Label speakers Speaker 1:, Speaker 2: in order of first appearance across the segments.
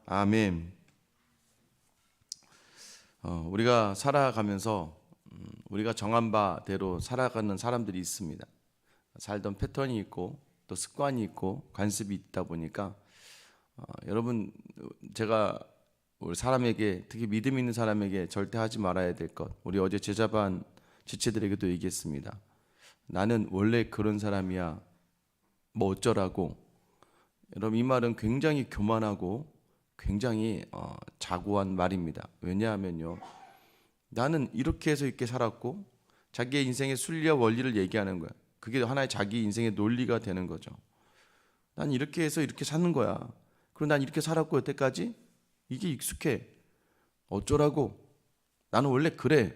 Speaker 1: 아멘. 우리가 살아가면서 우리가 정한 바대로 살아가는 사람들이 있습니다. 살던 패턴이 있고 또 습관이 있고 관습이 있다 보니까 여러분, 제가 우리 사람에게, 특히 믿음 있는 사람에게 절대 하지 말아야 될 것, 우리 어제 제자반 지체들에게도 얘기했습니다. 나는 원래 그런 사람이야, 뭐 어쩌라고. 여러분, 이 말은 굉장히 교만하고 굉장히 자고한 말입니다. 왜냐하면요, 나는 이렇게 해서 이렇게 살았고, 자기의 인생의 순리와 원리를 얘기하는 거야. 그게 하나의 자기 인생의 논리가 되는 거죠. 난 이렇게 해서 이렇게 사는 거야. 그리고 난 이렇게 살았고 여태까지 이게 익숙해. 어쩌라고. 나는 원래 그래.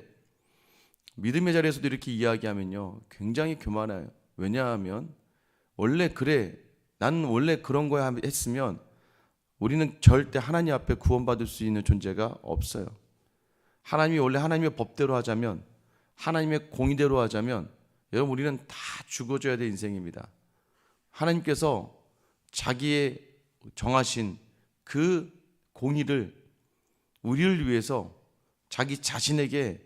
Speaker 1: 믿음의 자리에서도 이렇게 이야기하면요, 굉장히 교만해요. 왜냐하면 원래 그래, 나는 원래 그런 거야 했으면 우리는 절대 하나님 앞에 구원받을 수 있는 존재가 없어요. 하나님이 원래 하나님의 법대로 하자면, 하나님의 공의대로 하자면, 여러분, 우리는 다 죽어줘야 될 인생입니다. 하나님께서 자기의 정하신 그 공의를 우리를 위해서 자기 자신에게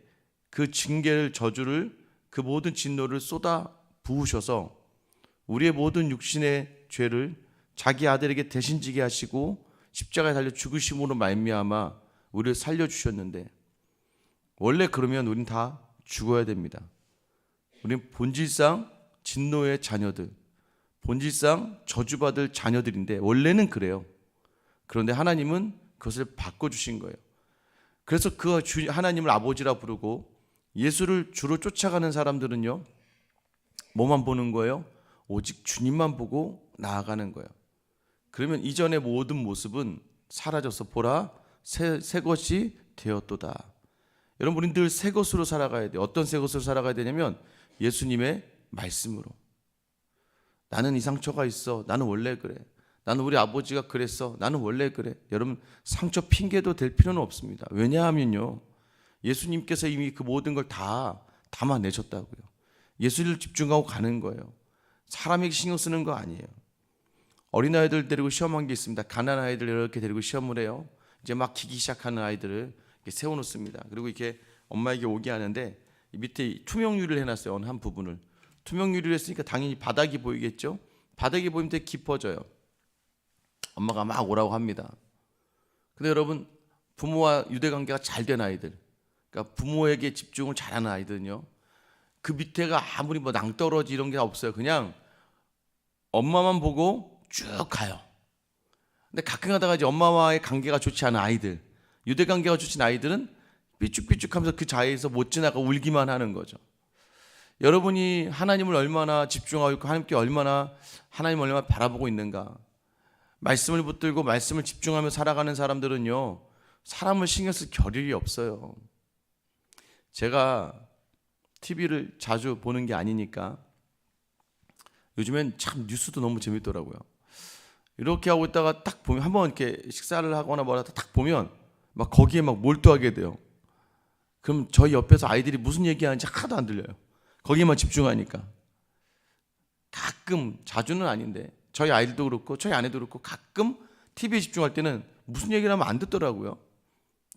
Speaker 1: 그 징계를, 저주를, 그 모든 진노를 쏟아 부으셔서 우리의 모든 육신의 죄를 자기 아들에게 대신 지게 하시고 십자가에 달려 죽으심으로 말미암아 우리를 살려주셨는데, 원래 그러면 우린 다 죽어야 됩니다. 우린 본질상 진노의 자녀들, 본질상 저주받을 자녀들인데 원래는 그래요. 그런데 하나님은 그것을 바꿔주신 거예요. 그래서 그 하나님을 아버지라 부르고 예수를 주로 쫓아가는 사람들은요, 뭐만 보는 거예요? 오직 주님만 보고 나아가는 거예요. 그러면 이전의 모든 모습은 사라져서 보라, 새 것이 되었도다. 여러분, 우리는 늘 새 것으로 살아가야 돼요. 어떤 새 것으로 살아가야 되냐면 예수님의 말씀으로. 나는 이 상처가 있어. 나는 원래 그래. 나는 우리 아버지가 그랬어. 나는 원래 그래. 여러분, 상처 핑계도 될 필요는 없습니다. 왜냐하면요, 예수님께서 이미 그 모든 걸 다 담아내셨다고요. 예수를 집중하고 가는 거예요. 사람에게 신경 쓰는 거 아니에요. 어린아이들 데리고 시험한 게 있습니다. 가난한 아이들 이렇게 데리고 시험을 해요. 이제 막 기기 시작하는 아이들을 이렇게 세워놓습니다. 그리고 이렇게 엄마에게 오게 하는데 밑에 투명 유리를 해놨어요. 어느 한 부분을. 투명 유리를 했으니까 당연히 바닥이 보이겠죠. 바닥이 보이면 되게 깊어져요. 엄마가 막 오라고 합니다. 근데 여러분, 부모와 유대관계가 잘 된 아이들, 그러니까 부모에게 집중을 잘하는 아이들은요, 그 밑에가 아무리 뭐 낭떠러지 이런 게 없어요. 그냥 엄마만 보고 쭉 가요. 근데 가끔 가다가 이제 엄마와의 관계가 좋지 않은 아이들, 유대 관계가 좋지 않은 아이들은 삐쭉삐쭉하면서 그 자리에서 못 지나가 울기만 하는 거죠. 여러분이 하나님을 얼마나 집중하고 있고 하나님을 얼마나 바라보고 있는가. 말씀을 붙들고 말씀을 집중하며 살아가는 사람들은요, 사람을 신경 쓸 겨를이 없어요. 제가 TV를 자주 보는 게 아니니까 요즘엔 참 뉴스도 너무 재밌더라고요. 이렇게 하고 있다가 딱 보면, 한번 이렇게 식사를 하거나 뭐라 딱 보면 막 거기에 막 몰두하게 돼요. 그럼 저희 옆에서 아이들이 무슨 얘기하는지 하나도 안 들려요. 거기에만 집중하니까. 가끔, 자주는 아닌데 저희 아이들도 그렇고 저희 아내도 그렇고 가끔 TV에 집중할 때는 무슨 얘기를 하면 안 듣더라고요.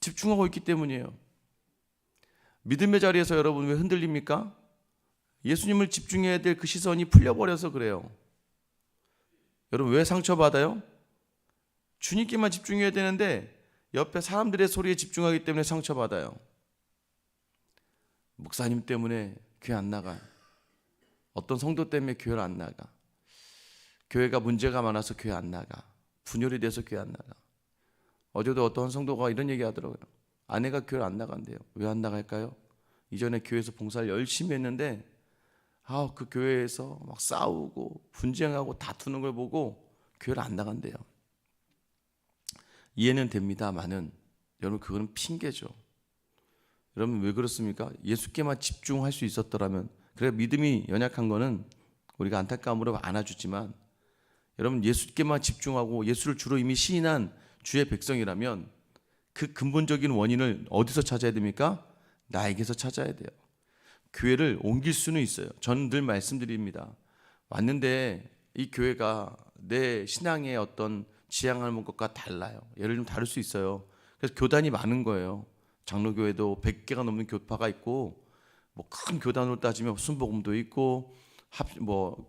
Speaker 1: 집중하고 있기 때문이에요. 믿음의 자리에서 여러분 왜 흔들립니까? 예수님을 집중해야 될 그 시선이 풀려버려서 그래요. 여러분, 왜 상처받아요? 주님께만 집중해야 되는데 옆에 사람들의 소리에 집중하기 때문에 상처받아요. 목사님 때문에 교회 안 나가. 어떤 성도 때문에 교회를 안 나가. 교회가 문제가 많아서 교회 안 나가. 분열이 돼서 교회 안 나가. 어제도 어떤 성도가 이런 얘기 하더라고요. 아내가 교회를 안 나간대요. 왜 안 나갈까요? 이전에 교회에서 봉사를 열심히 했는데 그 교회에서 막 싸우고 분쟁하고 다투는 걸 보고 교회를 안 나간대요. 이해는 됩니다만은 여러분, 그거는 핑계죠. 여러분, 왜 그렇습니까? 예수께만 집중할 수 있었더라면, 그래, 믿음이 연약한 거는 우리가 안타까움으로 안아주지만, 여러분, 예수께만 집중하고 예수를 주로 이미 시인한 주의 백성이라면 그 근본적인 원인을 어디서 찾아야 됩니까? 나에게서 찾아야 돼요. 교회를 옮길 수는 있어요. 저는 늘 말씀드립니다. 왔는데 이 교회가 내 신앙의 어떤 지향하는 것과 달라요. 예를 좀 다를 수 있어요. 그래서 교단이 많은 거예요. 장로교회도 100개가 넘는 교파가 있고, 뭐 큰 교단으로 따지면 순복음도 있고,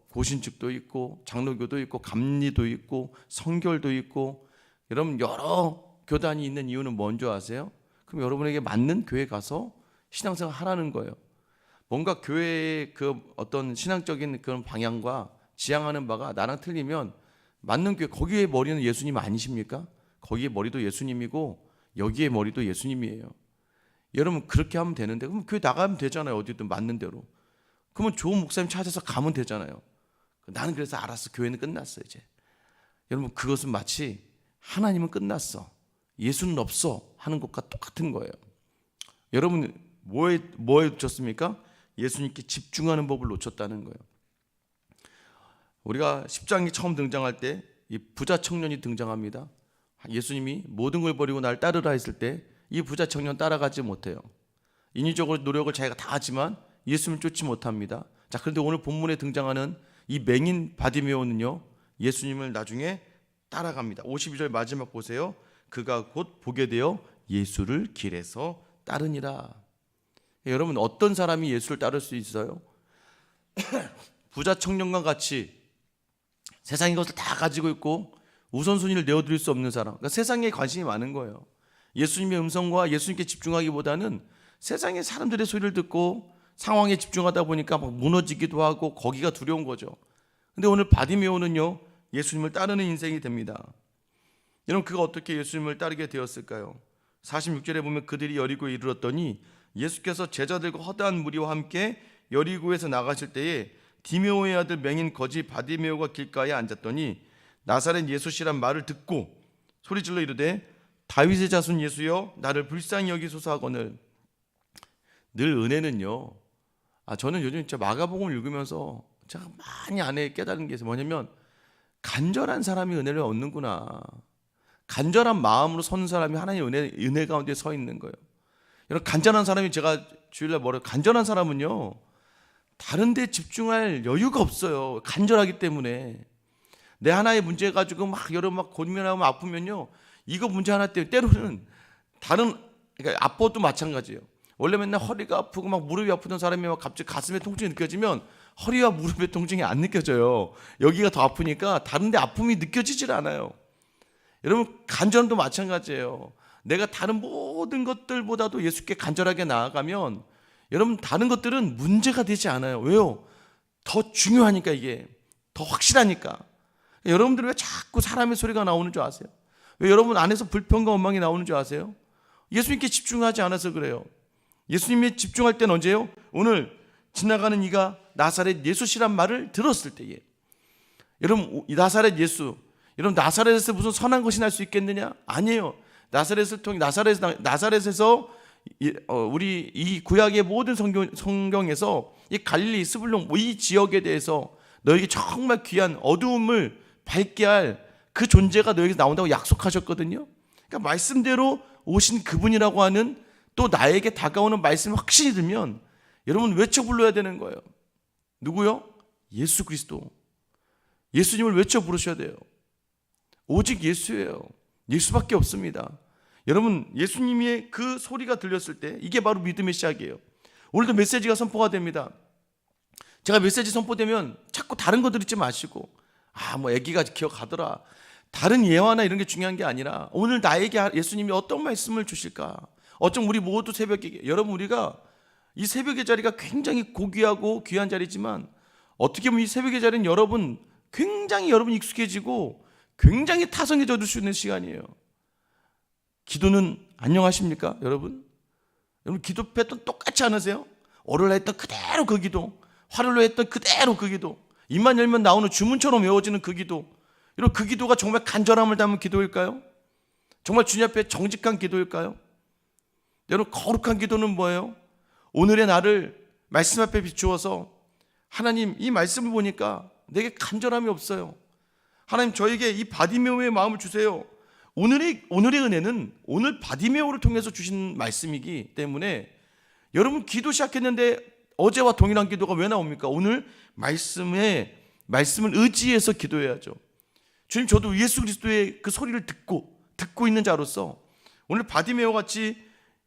Speaker 1: 고신측도 있고, 장로교도 있고, 감리도 있고, 성결도 있고. 여러분, 여러 교단이 있는 이유는 뭔지 아세요? 그럼 여러분에게 맞는 교회 가서 신앙생활 하라는 거예요. 뭔가 교회의 그 어떤 신앙적인 그런 방향과 지향하는 바가 나랑 틀리면 맞는 교회, 거기에 머리는 예수님 아니십니까? 거기에 머리도 예수님이고 여기에 머리도 예수님이에요. 여러분 그렇게 하면 되는데, 그럼 교회 나가면 되잖아요. 어디든 맞는 대로. 그러면 좋은 목사님 찾아서 가면 되잖아요. 나는 그래서 알았어. 교회는 끝났어 이제. 여러분 그것은 마치 하나님은 끝났어, 예수는 없어 하는 것과 똑같은 거예요. 여러분 뭐에 놓쳤습니까? 예수님께 집중하는 법을 놓쳤다는 거예요. 우리가 10장이 처음 등장할 때 이 부자 청년이 등장합니다. 예수님이 모든 걸 버리고 날 따르라 했을 때 이 부자 청년 따라가지 못해요. 인위적으로 노력을 자기가 다 하지만 예수님을 쫓지 못합니다. 자, 그런데 오늘 본문에 등장하는 이 맹인 바디메오는요, 예수님을 나중에 따라갑니다. 52절 마지막 보세요. 그가 곧 보게 되어 예수를 길에서 따르니라. 여러분 어떤 사람이 예수를 따를 수 있어요? 부자 청년과 같이 세상의 것을 다 가지고 있고 우선순위를 내어드릴 수 없는 사람, 그러니까 세상에 관심이 많은 거예요. 예수님의 음성과 예수님께 집중하기보다는 세상의 사람들의 소리를 듣고 상황에 집중하다 보니까 막 무너지기도 하고 거기가 두려운 거죠. 근데 오늘 바디메오는요, 예수님을 따르는 인생이 됩니다. 여러분 그가 어떻게 예수님을 따르게 되었을까요? 46절에 보면 그들이 여리고에 이르렀더니 예수께서 제자들과 허다한 무리와 함께 여리고에서 나가실 때에 디메오의 아들 맹인 거지 바디메오가 길가에 앉았더니 나사렛 예수시란 말을 듣고 소리질러 이르되 다윗의 자손 예수여 나를 불쌍히 여기소서 하거늘. 늘 은혜는요, 저는 요즘 진짜 마가복음을 읽으면서 제가 많이 안에 깨달은 게 있어요. 뭐냐면 간절한 사람이 은혜를 얻는구나. 간절한 마음으로 서는 사람이 하나님의 은혜 가운데 서 있는 거예요. 여러분 간절한 사람이, 제가 주일날 뭐래요? 간절한 사람은요 다른 데 집중할 여유가 없어요. 간절하기 때문에. 내 하나의 문제 가지고 막 여러분 고민하고 아프면요, 이거 문제 하나 때문에 때로는 다른, 그러니까 아파도 마찬가지예요. 원래 맨날 허리가 아프고 막 무릎이 아프던 사람이 막 갑자기 가슴에 통증이 느껴지면 허리와 무릎의 통증이 안 느껴져요. 여기가 더 아프니까 다른 데 아픔이 느껴지질 않아요. 여러분 간절함도 마찬가지예요. 내가 다른 모든 것들보다도 예수께 간절하게 나아가면 여러분 다른 것들은 문제가 되지 않아요. 왜요? 더 중요하니까, 이게 더 확실하니까. 여러분들 왜 자꾸 사람의 소리가 나오는 줄 아세요? 왜 여러분 안에서 불평과 원망이 나오는 줄 아세요? 예수님께 집중하지 않아서 그래요. 예수님에 집중할 때는 언제요? 오늘 지나가는 이가 나사렛 예수시란 말을 들었을 때에. 여러분 나사렛 예수, 여러분 나사렛에서 무슨 선한 것이 날 수 있겠느냐? 아니에요. 나사렛에서 우리 이 구약의 모든 성경에서 이 갈릴리 스불론 이 지역에 대해서 너에게 정말 귀한 어두움을 밝게 할 그 존재가 너에게 나온다고 약속하셨거든요. 그러니까 말씀대로 오신 그분이라고 하는, 또 나에게 다가오는 말씀이 확신이 들면 여러분 외쳐 불러야 되는 거예요. 누구요? 예수 그리스도. 예수님을 외쳐 부르셔야 돼요. 오직 예수예요. 예수밖에 없습니다. 여러분 예수님의 그 소리가 들렸을 때 이게 바로 믿음의 시작이에요. 오늘도 메시지가 선포가 됩니다. 제가 메시지 선포되면 자꾸 다른 거 듣지 마시고 뭐 애기가 기억하더라, 다른 예화나 이런 게 중요한 게 아니라 오늘 나에게 예수님이 어떤 말씀을 주실까. 어쩜 우리 모두 새벽에, 여러분 우리가 이 새벽의 자리가 굉장히 고귀하고 귀한 자리지만 어떻게 보면 이 새벽의 자리는 여러분 굉장히 익숙해지고 굉장히 타성해져 줄 수 있는 시간이에요. 기도는 안녕하십니까 여러분? 여러분 기도 패턴 똑같지 않으세요? 월요일에 했던 그대로 그 기도, 화요일에 했던 그대로 그 기도, 입만 열면 나오는 주문처럼 외워지는 그 기도. 여러분 그 기도가 정말 간절함을 담은 기도일까요? 정말 주님 앞에 정직한 기도일까요? 여러분 거룩한 기도는 뭐예요? 오늘의 나를 말씀 앞에 비추어서 하나님 이 말씀을 보니까 내게 간절함이 없어요. 하나님 저에게 이 바디메오의 마음을 주세요. 오늘의 은혜는 오늘 바디메오를 통해서 주신 말씀이기 때문에 여러분 기도 시작했는데 어제와 동일한 기도가 왜 나옵니까? 오늘 말씀을 의지해서 기도해야죠. 주님, 저도 예수 그리스도의 그 소리를 듣고 있는 자로서 오늘 바디메오 같이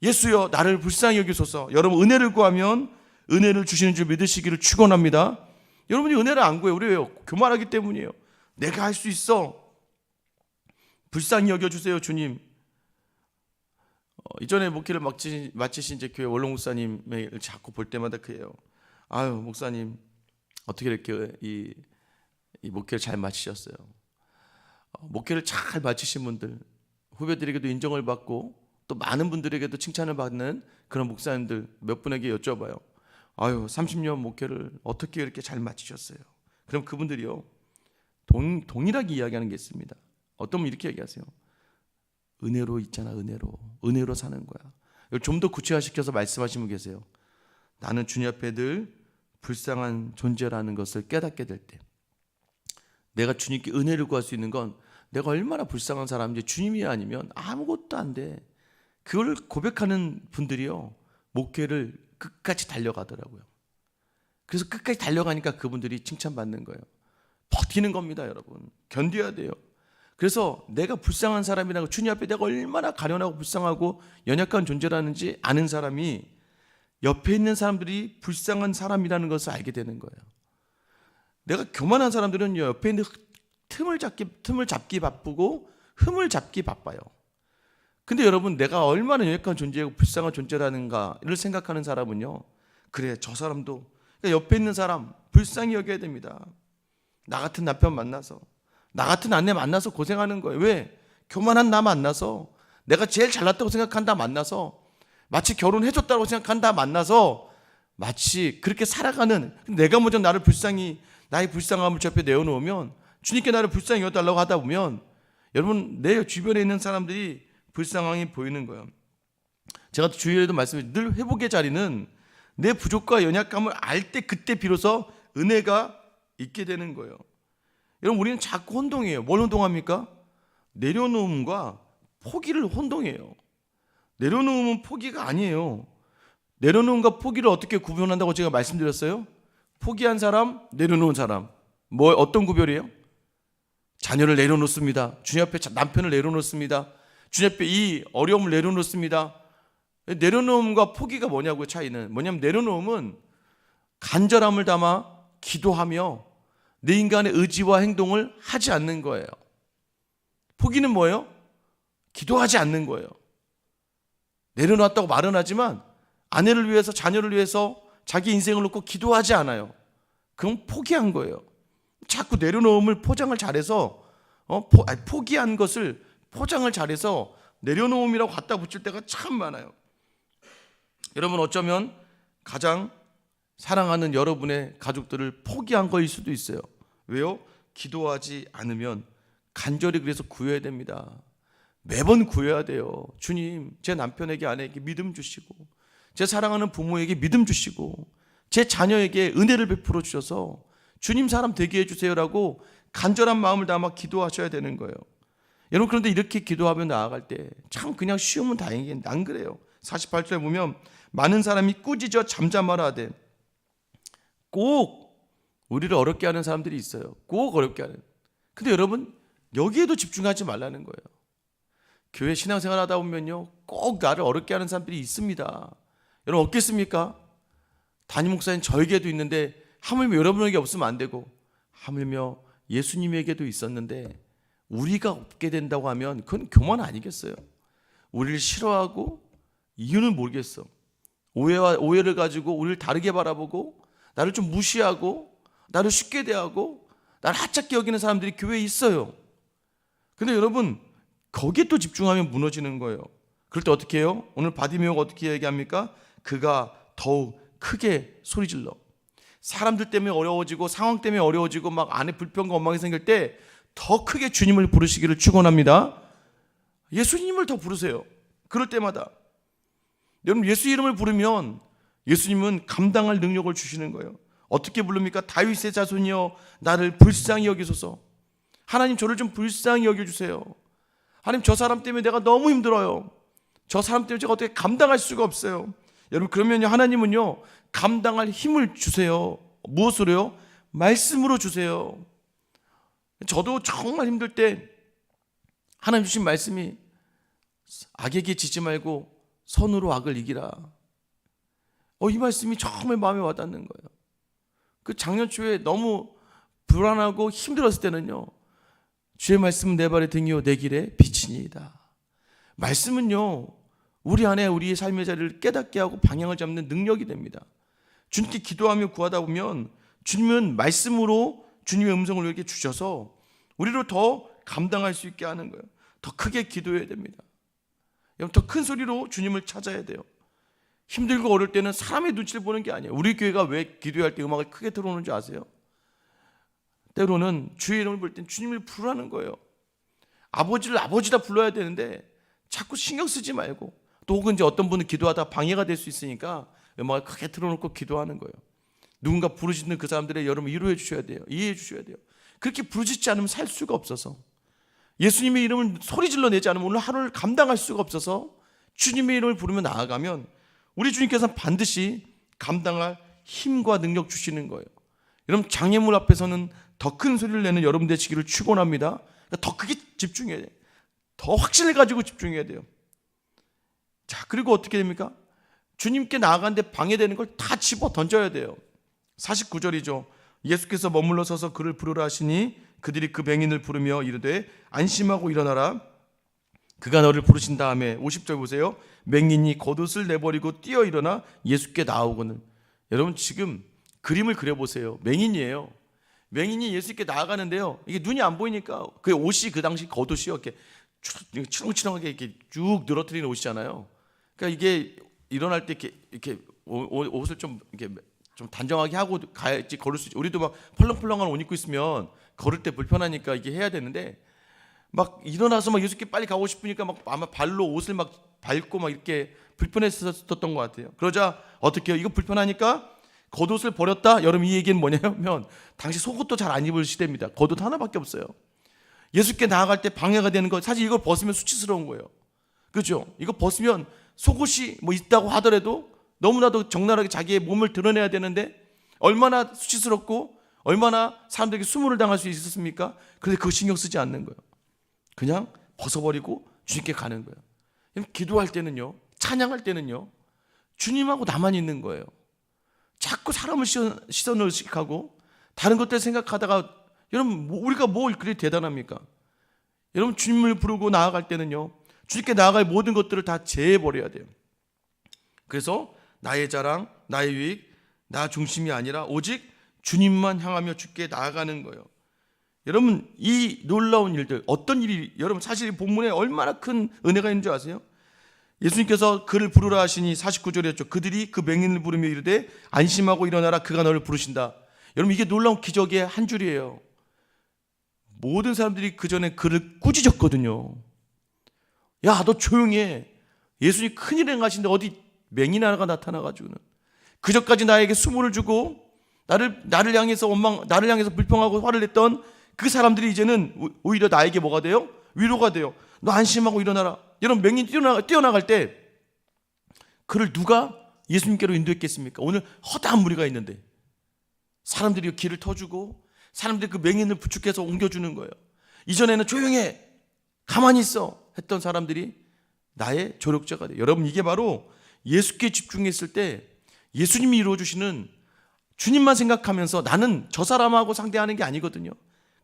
Speaker 1: 예수여 나를 불쌍히 여기소서. 여러분, 은혜를 구하면 은혜를 주시는 줄 믿으시기를 축원합니다. 여러분이 은혜를 안 구해요. 왜요? 교만하기 때문이에요. 내가 할 수 있어. 불쌍히 여겨주세요, 주님. 이전에 목회를 마치신 이제 교회 원로 목사님을 자꾸 볼 때마다 그래요. 아유, 목사님 어떻게 이렇게 이 목회를 잘 마치셨어요. 목회를 잘 마치신 분들, 후배들에게도 인정을 받고 또 많은 분들에게도 칭찬을 받는 그런 목사님들 몇 분에게 여쭤봐요. 아유, 30년 목회를 어떻게 이렇게 잘 마치셨어요? 그럼 그분들이요, 동일하게 이야기하는 게 있습니다. 어떤 분 이렇게 얘기하세요. 은혜로 있잖아, 은혜로 사는 거야. 좀 더 구체화시켜서 말씀하시는 분 계세요. 나는 주님 앞에 늘 불쌍한 존재라는 것을 깨닫게 될 때, 내가 주님께 은혜를 구할 수 있는 건 내가 얼마나 불쌍한 사람인지 주님이 아니면 아무것도 안 돼. 그걸 고백하는 분들이요, 목회를 끝까지 달려가더라고요. 그래서 끝까지 달려가니까 그분들이 칭찬받는 거예요. 버티는 겁니다, 여러분. 견뎌야 돼요. 그래서 내가 불쌍한 사람이라고, 주님 앞에 내가 얼마나 가련하고 불쌍하고 연약한 존재라는지 아는 사람이 옆에 있는 사람들이 불쌍한 사람이라는 것을 알게 되는 거예요. 내가 교만한 사람들은 옆에 있는 틈을 잡기 바쁘고 흠을 잡기 바빠요. 근데 여러분, 내가 얼마나 연약한 존재고 불쌍한 존재라는가를 생각하는 사람은요, 그래, 저 사람도, 그러니까 옆에 있는 사람 불쌍히 여겨야 됩니다. 나 같은 남편 만나서, 나 같은 아내 만나서 고생하는 거예요. 왜? 교만한 나 만나서, 내가 제일 잘났다고 생각한다 만나서, 마치 결혼해줬다고 생각한다 만나서, 마치 그렇게 살아가는, 내가 먼저 나를 불쌍히, 나의 불쌍함을 저 옆에 내어놓으면, 주님께 나를 불쌍히 여겨달라고 하다 보면, 여러분, 내 주변에 있는 사람들이 불쌍함이 보이는 거예요. 제가 주일에도 말씀드린, 늘 회복의 자리는 내 부족과 연약감을 알 때, 그때 비로소 은혜가 있게 되는 거예요. 여러분, 우리는 자꾸 혼동해요. 뭘 혼동합니까? 내려놓음과 포기를 혼동해요. 내려놓음은 포기가 아니에요. 내려놓음과 포기를 어떻게 구분한다고 제가 말씀드렸어요? 포기한 사람, 내려놓은 사람, 어떤 구별이에요? 자녀를 내려놓습니다. 주님 앞에 남편을 내려놓습니다. 주님 앞에 이 어려움을 내려놓습니다. 내려놓음과 포기가 뭐냐고요? 차이는 뭐냐면, 내려놓음은 간절함을 담아 기도하며 내 인간의 의지와 행동을 하지 않는 거예요. 포기는 뭐예요? 기도하지 않는 거예요. 내려놨다고 말은 하지만 아내를 위해서, 자녀를 위해서 자기 인생을 놓고 기도하지 않아요. 그건 포기한 거예요. 자꾸 내려놓음을 포장을 잘해서 포기한 것을 포장을 잘해서 내려놓음이라고 갖다 붙일 때가 참 많아요. 여러분, 어쩌면 가장 사랑하는 여러분의 가족들을 포기한 거일 수도 있어요. 왜요? 기도하지 않으면 간절히 그래서 구해야 됩니다. 매번 구해야 돼요. 주님, 제 남편에게, 아내에게 믿음 주시고, 제 사랑하는 부모에게 믿음 주시고, 제 자녀에게 은혜를 베풀어 주셔서 주님 사람 되게 해주세요라고 간절한 마음을 담아 기도하셔야 되는 거예요. 여러분, 그런데 이렇게 기도하며 나아갈 때 참 그냥 쉬우면 다행이긴 안 그래요. 48절에 보면, 많은 사람이 꾸짖어 잠잠하라 하되, 꼭 우리를 어렵게 하는 사람들이 있어요. 꼭 어렵게 하는. 근데 여러분, 여기에도 집중하지 말라는 거예요. 교회 신앙생활 하다 보면요, 꼭 나를 어렵게 하는 사람들이 있습니다. 여러분, 없겠습니까? 담임 목사님 저에게도 있는데, 하물며 여러분에게 없으면 안 되고, 하물며 예수님에게도 있었는데 우리가 없게 된다고 하면 그건 교만 아니겠어요? 우리를 싫어하고, 이유는 모르겠어, 오해를 가지고 우리를 다르게 바라보고, 나를 좀 무시하고, 나를 쉽게 대하고, 나를 하찮게 여기는 사람들이 교회에 있어요. 근데 여러분, 거기에 또 집중하면 무너지는 거예요. 그럴 때 어떻게 해요? 오늘 바디메오가 어떻게 얘기합니까? 그가 더욱 크게 소리질러. 사람들 때문에 어려워지고, 상황 때문에 어려워지고, 막 안에 불평과 원망이 생길 때 더 크게 주님을 부르시기를 축원합니다. 예수님을 더 부르세요. 그럴 때마다. 여러분, 예수 이름을 부르면 예수님은 감당할 능력을 주시는 거예요. 어떻게 부릅니까? 다윗의 자손이여 나를 불쌍히 여기소서. 하나님, 저를 좀 불쌍히 여겨주세요. 하나님, 저 사람 때문에 내가 너무 힘들어요. 저 사람 때문에 제가 어떻게 감당할 수가 없어요. 여러분, 그러면요, 하나님은요, 감당할 힘을 주세요. 무엇으로요? 말씀으로 주세요. 저도 정말 힘들 때 하나님 주신 말씀이 악에게 지지 말고 선으로 악을 이기라. 이 말씀이 정말 마음에 와닿는 거예요. 그 작년 초에 너무 불안하고 힘들었을 때는요, 주의 말씀은 내 발의 등이요 내 길의 빛이니이다. 말씀은요, 우리 안에 우리의 삶의 자리를 깨닫게 하고 방향을 잡는 능력이 됩니다. 주님께 기도하며 구하다 보면 주님은 말씀으로 주님의 음성을 우리에게 주셔서 우리로 더 감당할 수 있게 하는 거예요. 더 크게 기도해야 됩니다. 더 큰 소리로 주님을 찾아야 돼요. 힘들고 어려울 때는 사람의 눈치를 보는 게 아니에요. 우리 교회가 왜 기도할 때 음악을 크게 틀어놓는 줄 아세요? 때로는 주의 이름을 부를 땐 주님을 부르라는 거예요. 아버지를 아버지다 불러야 되는데 자꾸 신경 쓰지 말고, 또 혹은 이제 어떤 분은 기도하다 방해가 될 수 있으니까 음악을 크게 틀어놓고 기도하는 거예요. 누군가 부르짖는 그 사람들의 여러분 위로해 주셔야 돼요. 이해해 주셔야 돼요. 그렇게 부르짖지 않으면 살 수가 없어서, 예수님의 이름을 소리질러 내지 않으면 오늘 하루를 감당할 수가 없어서 주님의 이름을 부르며 나아가면 우리 주님께서는 반드시 감당할 힘과 능력 주시는 거예요. 여러분, 장애물 앞에서는 더 큰 소리를 내는 여러분 되시기를 축원합니다. 더 크게 집중해야 돼요. 더 확신을 가지고 집중해야 돼요. 자, 그리고 어떻게 됩니까? 주님께 나아가는데 방해되는 걸 다 집어 던져야 돼요. 49절이죠. 예수께서 머물러 서서 그를 부르라 하시니 그들이 그 맹인을 부르며 이르되 안심하고 일어나라. 그가 너를 부르신 다음에 50절 보세요. 맹인이 겉옷을 내버리고 뛰어 일어나 예수께 나아오거늘. 여러분, 지금 그림을 그려보세요. 맹인이에요. 맹인이 예수께 나아가는데요, 이게 눈이 안 보이니까 그 옷이, 그 당시 겉옷이요, 이렇게 치렁치렁하게 이렇게 쭉 늘어뜨리는 옷이잖아요. 그러니까 이게 일어날 때 이렇게 옷을 좀 이렇게 좀 단정하게 하고 가야지 걸을 수 있지. 우리도 막 펄렁펄렁한 옷 입고 있으면 걸을 때 불편하니까 이게 해야 되는데, 막 일어나서 막 예수께 빨리 가고 싶으니까 막 아마 발로 옷을 막 밟고 막 이렇게 불편했었던 것 같아요. 그러자 어떻게 해요? 이거 불편하니까 겉옷을 버렸다? 여러분, 이 얘기는 뭐냐면 당시 속옷도 잘 안 입을 시대입니다. 겉옷 하나밖에 없어요. 예수께 나아갈 때 방해가 되는 거, 사실 이걸 벗으면 수치스러운 거예요. 그렇죠? 이거 벗으면 속옷이 뭐 있다고 하더라도 너무나도 적나라하게 자기의 몸을 드러내야 되는데 얼마나 수치스럽고 얼마나 사람들에게 수모를 당할 수 있었습니까? 그런데 그거 신경 쓰지 않는 거예요. 그냥 벗어버리고 주님께 가는 거예요. 기도할 때는요, 찬양할 때는요, 주님하고 나만 있는 거예요. 자꾸 사람을 시선을 의식하고 다른 것들 생각하다가, 여러분, 우리가 뭐 그리 대단합니까? 여러분, 주님을 부르고 나아갈 때는요, 주님께 나아갈 모든 것들을 다 제해버려야 돼요. 그래서 나의 자랑, 나의 유익, 나 중심이 아니라 오직 주님만 향하며 주께 나아가는 거예요. 여러분, 이 놀라운 일들, 어떤 일이, 여러분, 사실 이 본문에 얼마나 큰 은혜가 있는 줄 아세요? 예수님께서 그를 부르라 하시니 49절이었죠. 그들이 그 맹인을 부르며 이르되 안심하고 일어나라. 그가 너를 부르신다. 여러분, 이게 놀라운 기적의 한 줄이에요. 모든 사람들이 그 전에 그를 꾸짖었거든요. 야, 너 조용히 해. 예수님 큰일 행하신데 어디 맹인 하나가 나타나가지고는 그저까지 나에게 수모를 주고 나를 향해서 나를 향해서 불평하고 화를 냈던 그 사람들이 이제는 오히려 나에게 뭐가 돼요? 위로가 돼요. 너 안심하고 일어나라. 여러분, 맹인 뛰어나갈 때 그를 누가 예수님께로 인도했겠습니까? 오늘 허다한 무리가 있는데 사람들이 길을 터주고 사람들이 그 맹인을 부축해서 옮겨주는 거예요. 이전에는 조용해, 가만히 있어 했던 사람들이 나의 조력자가 돼요. 여러분, 이게 바로 예수께 집중했을 때 예수님이 이루어주시는, 주님만 생각하면서 나는 저 사람하고 상대하는 게 아니거든요.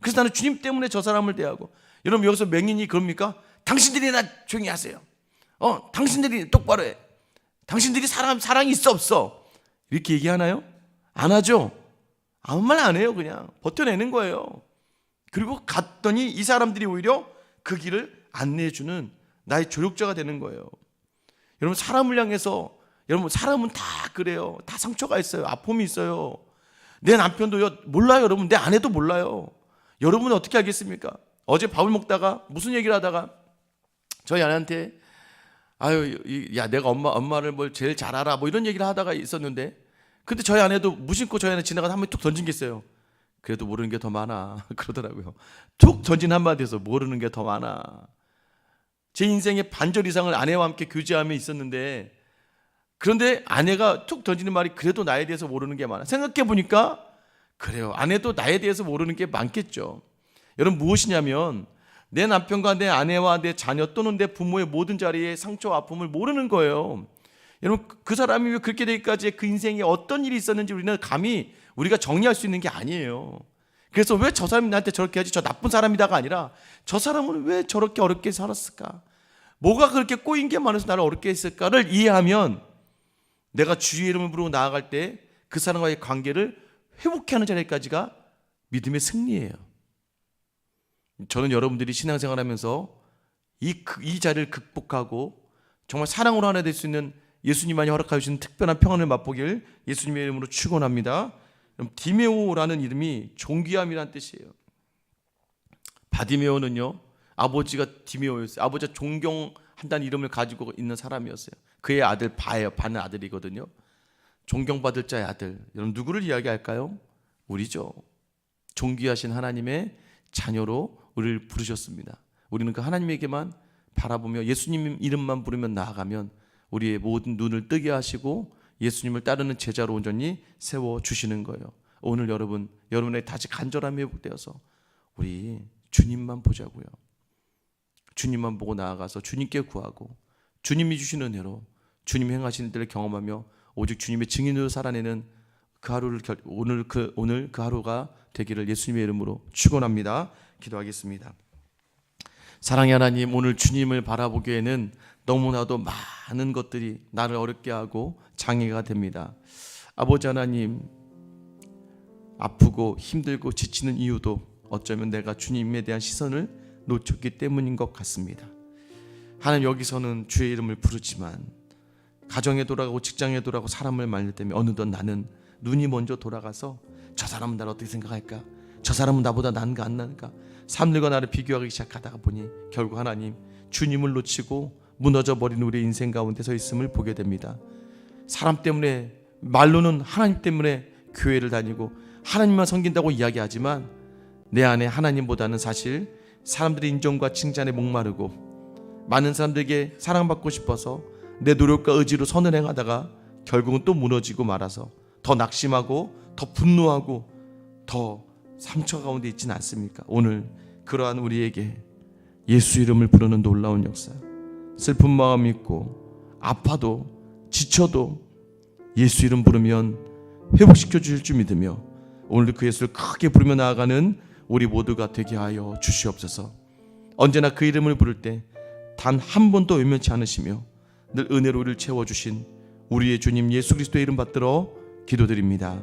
Speaker 1: 그래서 나는 주님 때문에 저 사람을 대하고. 여러분, 여기서 맹인이 그럽니까? 당신들이 나 조용히 하세요. 당신들이 똑바로 해. 당신들이 사랑이 있어 없어? 이렇게 얘기하나요? 안 하죠. 아무 말 안 해요. 그냥 버텨내는 거예요. 그리고 갔더니 이 사람들이 오히려 그 길을 안내해주는 나의 조력자가 되는 거예요. 여러분, 사람을 향해서, 여러분, 사람은 다 그래요. 다 상처가 있어요. 아픔이 있어요. 내 남편도요, 몰라요. 여러분, 내 아내도 몰라요. 여러분은 어떻게 알겠습니까? 어제 밥을 먹다가 무슨 얘기를 하다가 저희 아내한테 야, 내가 엄마를 뭘 제일 잘 알아, 뭐 이런 얘기를 하다가 있었는데, 근데 저희 아내도 무심코 저희 아내 지나가다 한 번 툭 던진 게 있어요. 그래도 모르는 게 더 많아 그러더라고요. 툭 던진 한마디에서 모르는 게 더 많아. 제 인생의 반절 이상을 아내와 함께 교제하며 있었는데, 그런데 아내가 툭 던지는 말이 그래도 나에 대해서 모르는 게 많아. 생각해 보니까 그래요. 아내도 나에 대해서 모르는 게 많겠죠. 여러분, 무엇이냐면 내 남편과 내 아내와 내 자녀 또는 내 부모의 모든 자리에 상처와 아픔을 모르는 거예요. 여러분, 그 사람이 왜 그렇게 되기까지 그 인생에 어떤 일이 있었는지 우리는 감히 우리가 정리할 수 있는 게 아니에요. 그래서 왜 저 사람이 나한테 저렇게 하지, 저 나쁜 사람이다가 아니라 저 사람은 왜 저렇게 어렵게 살았을까, 뭐가 그렇게 꼬인 게 많아서 나를 어렵게 했을까를 이해하면 내가 주의 이름을 부르고 나아갈 때 그 사람과의 관계를 회복하는 자리까지가 믿음의 승리예요. 저는 여러분들이 신앙생활하면서 이 자리를 극복하고 정말 사랑으로 하나 될 수 있는 예수님만이 허락하여 주신 특별한 평안을 맛보길 예수님의 이름으로 축원합니다. 디메오라는 이름이 존귀함이라는 뜻이에요. 바디메오는요, 아버지가 디메오였어요. 아버지가 존경한다는 이름을 가지고 있는 사람이었어요. 그의 아들 바예요. 바는 아들이거든요. 존경받을 자의 아들. 여러분, 누구를 이야기할까요? 우리죠. 존귀하신 하나님의 자녀로 우리를 부르셨습니다. 우리는 그 하나님에게만 바라보며 예수님 이름만 부르며 나아가면 우리의 모든 눈을 뜨게 하시고 예수님을 따르는 제자로 온전히 세워주시는 거예요. 오늘 여러분의 다시 간절함이 회복되어서 우리 주님만 보자고요. 주님만 보고 나아가서 주님께 구하고 주님이 주시는 은혜로 주님 행하시는 일을 경험하며 오직 주님의 증인으로 살아내는 그 하루를 오늘 그 하루가 되기를 예수님의 이름으로 축원합니다. 기도하겠습니다. 사랑의 하나님, 오늘 주님을 바라보기에는 너무나도 많은 것들이 나를 어렵게 하고 장애가 됩니다. 아버지 하나님, 아프고 힘들고 지치는 이유도 어쩌면 내가 주님에 대한 시선을 놓쳤기 때문인 것 같습니다. 하나님, 여기서는 주의 이름을 부르지만 가정에 돌아가고 직장에 돌아가고 사람을 만날 때면 어느덧 나는 눈이 먼저 돌아가서 저 사람은 나를 어떻게 생각할까? 저 사람은 나보다 나은가 안 나은가? 사람들과 나를 비교하기 시작하다가 보니 결국 하나님, 주님을 놓치고 무너져 버린 우리의 인생 가운데 서 있음을 보게 됩니다. 사람 때문에, 말로는 하나님 때문에 교회를 다니고 하나님만 섬긴다고 이야기하지만 내 안에 하나님보다는 사실 사람들의 인정과 칭찬에 목마르고 많은 사람들에게 사랑받고 싶어서 내 노력과 의지로 선을 행하다가 결국은 또 무너지고 말아서 더 낙심하고 더 분노하고 더 상처 가운데 있지는 않습니까? 오늘 그러한 우리에게 예수 이름을 부르는 놀라운 역사, 슬픈 마음이 있고 아파도 지쳐도 예수 이름 부르면 회복시켜 주실 줄 믿으며 오늘 그 예수를 크게 부르며 나아가는 우리 모두가 되게 하여 주시옵소서. 언제나 그 이름을 부를 때 단 한 번도 외면치 않으시며 늘 은혜로 우리를 채워주신 우리의 주님 예수 그리스도의 이름 받들어 기도드립니다.